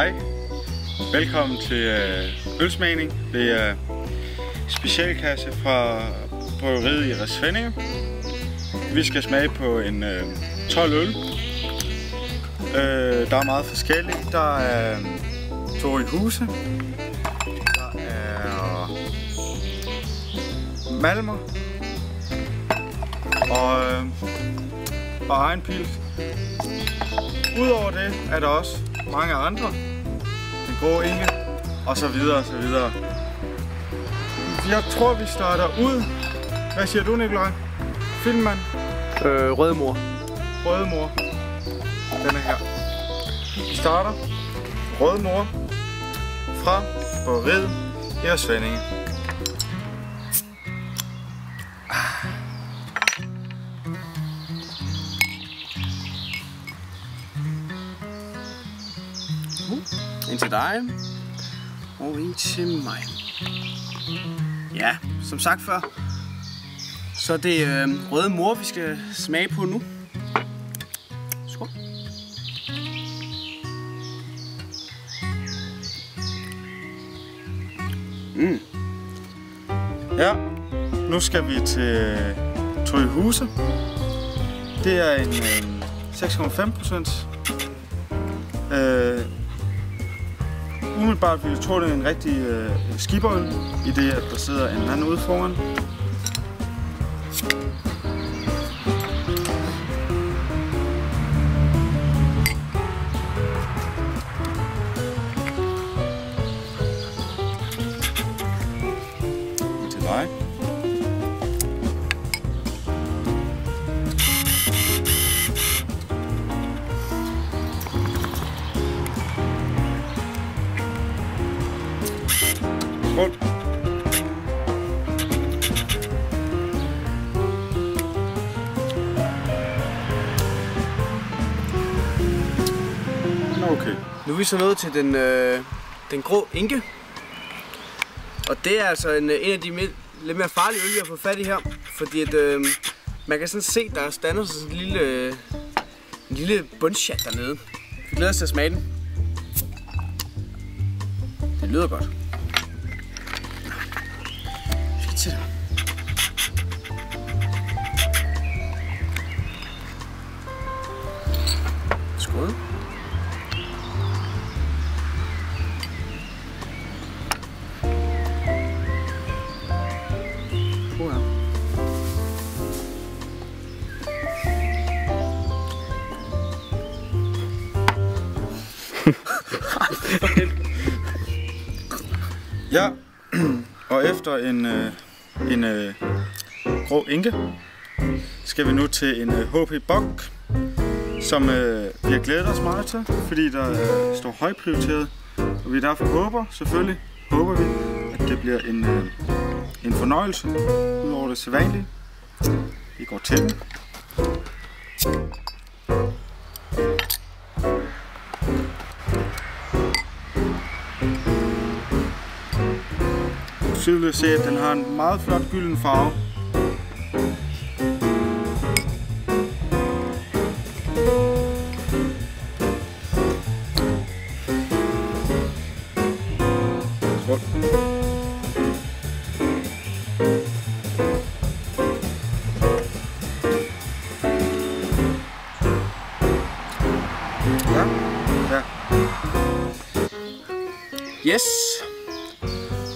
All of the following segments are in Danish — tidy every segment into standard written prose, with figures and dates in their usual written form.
Hej, velkommen til ølsmagning ved specialkasse fra bryggeriet i Resvendinge. Vi skal smage på en 12 øl. Der er meget forskelligt. Der er Tori Huse. Der er Malmer. Og egen pils. Udover det er der også mange andre. Den grå Inge og så videre og så videre. Jeg tror vi starter ud. Hvad siger du, Nikolaj? Filmmand? Røde Mor. Røde Mor. Den er her. Vi starter Røde Mor fra bryggeriet i Resvendinge. En til dig, og en til mig. Ja, som sagt før, så er det Røde Mor, vi skal smage på nu. Skål. Ja, nu skal vi til Tori Huse. Det er en 6,5%. Umiddelbart vil jeg tro, det er en rigtig skipperøl, i det at der sidder en anden ude foran. Til dig. Skål. Okay. Nu er vi så nået til den grå Inge. Og det er altså en af de lidt mere farlige øl, vi har fået fat i her. Fordi at, man kan sådan se, der er standet sådan en lille bundchat dernede. Vi glæder os til at smage den. Det lyder godt. Vi skal til det. Skål. Ja, og efter en grå Inge skal vi nu til en HP Bock, som vi har glædet os meget til, fordi der står højt prioriteret, og vi derfor håber vi, at det bliver en fornøjelse ud over det sædvanlige. Vi går til den. Tydeligt at se, at den har en meget flot gylden farve. Skål. Ja. Yes.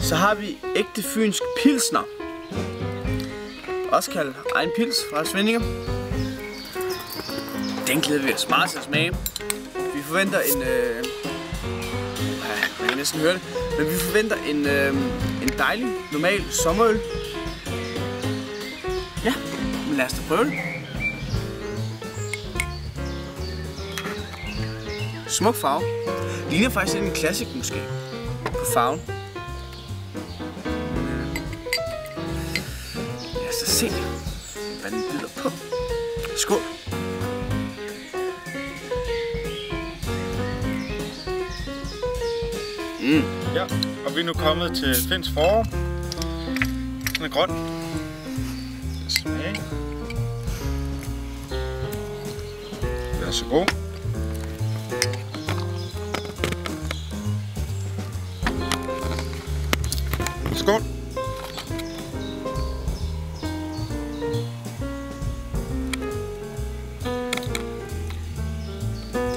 Så har vi ægte fynsk pilsner. Også kaldt egen pils fra Resvendinge. Den glæder vi os meget til at smage. Vi forventer en... man kan næsten høre det. Men vi forventer en dejlig, normal sommerøl. Ja, men lad os da prøve det. Smuk farve. Ligner faktisk en klassik måske. På farven. Så se, hvad den byder på. Skål! Ja, og vi er nu kommet til Finns forår. Den er grøn. Smag. Vær så god.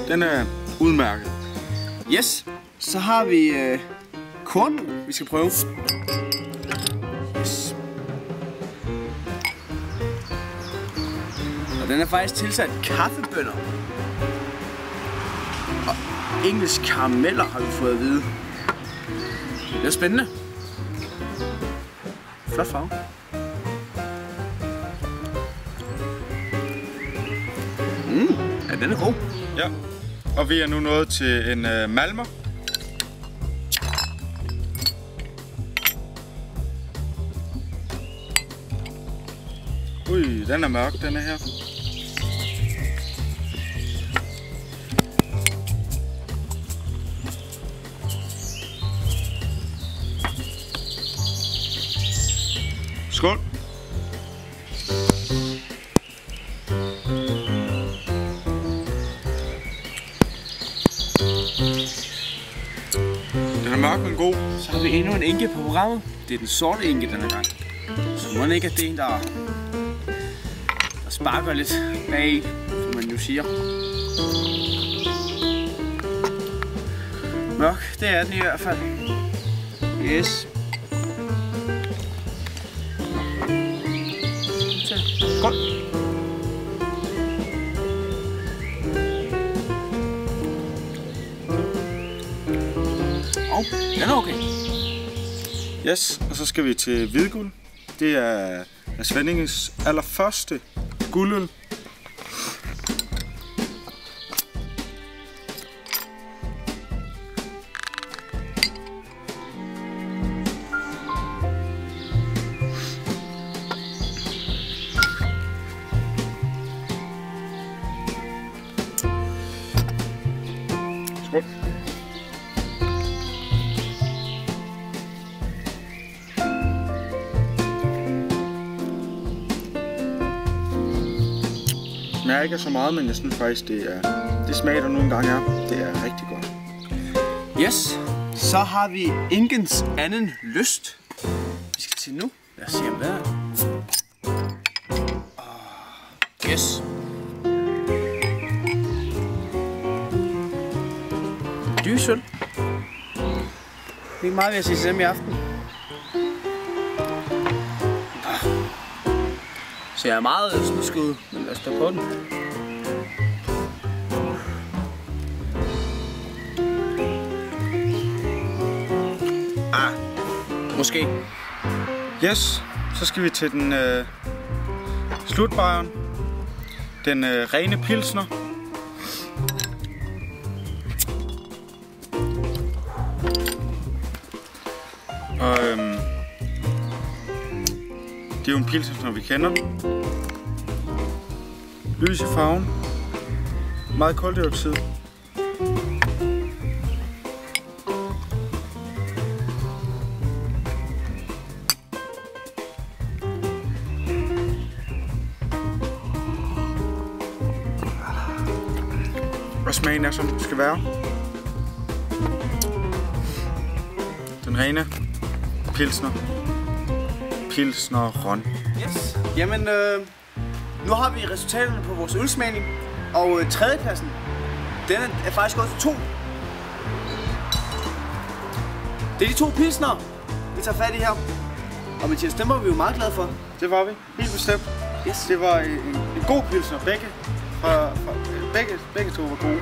Den er udmærket. Yes, så har vi korn, vi skal prøve. Yes. Og den er faktisk tilsat kaffebønner. Og engelsk karameller har vi fået at vide. Det er spændende. Flot farve. Ja, den er god. Ja, og vi er nu nået til en malmer. Ui, den er mørk, den er her. Skål! Den er mørk, men god. Så har vi endnu en enke på programmet. Det er den sorte enke denne gang. Så må den ikke, at det er en, der sparker lidt bag, som man jo siger. Mørk, det er den i hvert fald. Yes. Skål. Den er okay. Yes, og så skal vi til hvidguld. Det er Svendinges allerførste guldøl. Skål. Smager ikke så meget, men jeg synes faktisk, det smager der nogle gange er. Det er rigtig godt. Yes, så har vi enkens anden lyst. Vi skal til nu. Lad os se om det er. Yes. Dysøl. Det er ikke meget, vi har set dem i aften. Så jeg er meget snusket ud, men lad os da på den. Måske. Yes, så skal vi til den slutbajeren. Den rene pilsner. Og det er jo en pilsner, som vi kender. Lys i farven. Meget koldioxid. Og smagen er, som den skal være. Den rene pilsner. Pilsner-ron. Yes. Jamen, nu har vi resultaterne på vores ølsmagning. Og tredjepladsen, den er faktisk gået til 2. Det er de 2 pilsner, vi tager fat i her. Og Mathias, dem var vi jo meget glade for. Det var vi, helt bestemt. Yes. Det var en god pilsner, begge to var gode.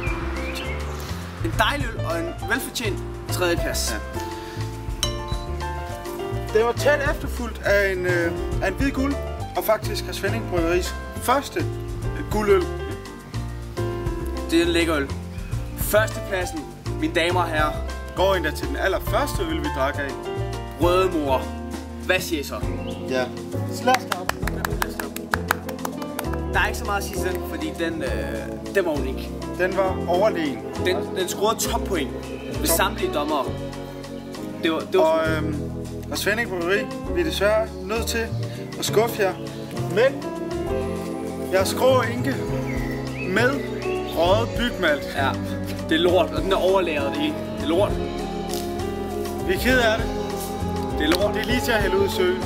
En dejlig øl og en velfortjent tredjeplads. Ja. Det var tæt efterfulgt af en hvid guld, og faktisk har Svending Bryggeri's første guldøl. Det er en lækker øl. Førstepladsen, mine damer og herrer, går endda til den allerførste øl, vi drak af. Rødemor. Hvad siger I så? Ja. Slaskap. Der er ikke så meget at sige til den, fordi den var unik. Den var overlegen. Den scorede toppoint ved samtlige dommere. Det var og Svending Bryggeri, vi er desværre nødt til at skuffe jer. Men jeg er skrå enke med røget bygmalt. Ja, det er lort, og den er overlæret det hele. Det er lort. Vi er ked af det. Det er lort. Det er lige til at hælde ud i søen.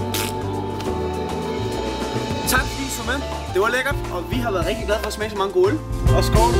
Tak fordi I så med. Det var lækkert, og vi har været rigtig glade for at smage så mange gode øl. Og skål.